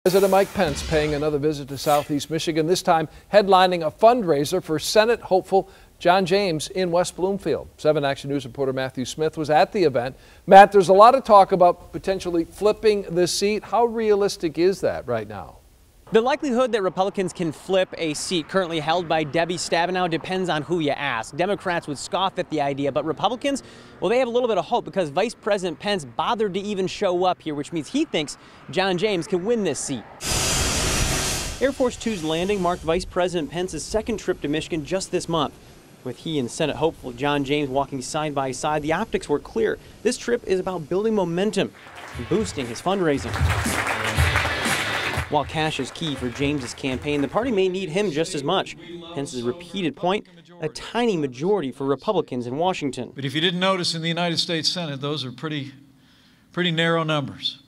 President Mike Pence paying another visit to Southeast Michigan, this time headlining a fundraiser for Senate hopeful John James in West Bloomfield. 7 Action News reporter Matthew Smith was at the event. Matt, there's a lot of talk about potentially flipping the seat. How realistic is that right now? The likelihood that Republicans can flip a seat currently held by Debbie Stabenow depends on who you ask. Democrats would scoff at the idea, but Republicans, well, they have a little bit of hope because Vice President Pence bothered to even show up here, which means he thinks John James can win this seat. Air Force Two's landing marked Vice President Pence's second trip to Michigan just this month. With he and Senate hopeful John James walking side by side, the optics were clear. This trip is about building momentum and boosting his fundraising. While cash is key for James's campaign, the party may need him just as much. Pence's repeated point, a tiny majority for Republicans in Washington. But if you didn't notice, in the United States Senate, those are pretty narrow numbers.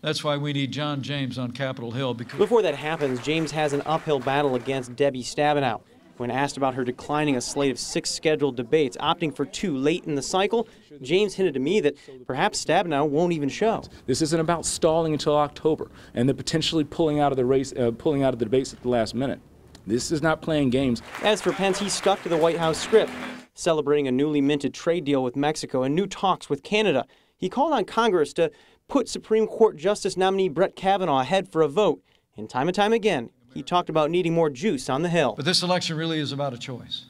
That's why we need John James on Capitol Hill. Before that happens, James has an uphill battle against Debbie Stabenow. When asked about her declining a slate of 6 scheduled debates, opting for 2 late in the cycle, James hinted to me that perhaps Stabenow won't even show. This isn't about stalling until October and then potentially pulling out of the race, pulling out of the debates at the last minute. This is not playing games. As for Pence, he stuck to the White House script, celebrating a newly minted trade deal with Mexico and new talks with Canada. He called on Congress to put Supreme Court Justice nominee Brett Kavanaugh ahead for a vote, and time again, he talked about needing more juice on the Hill. But this election really is about a choice.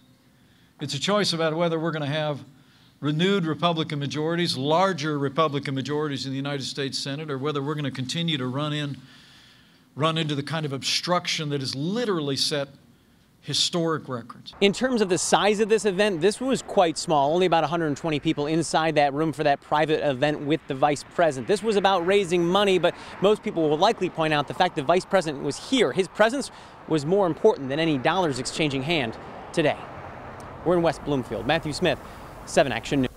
It's a choice about whether we're going to have renewed Republican majorities, larger Republican majorities in the United States Senate, or whether we're going to continue to run into the kind of obstruction that has literally set historic records. In terms of the size of this event, this was quite small, only about 120 people inside that room for that private event with the Vice President. This was about raising money, but most people will likely point out the fact the Vice President was here. His presence was more important than any dollars exchanging hand today. We're in West Bloomfield. Matthew Smith, 7 Action News.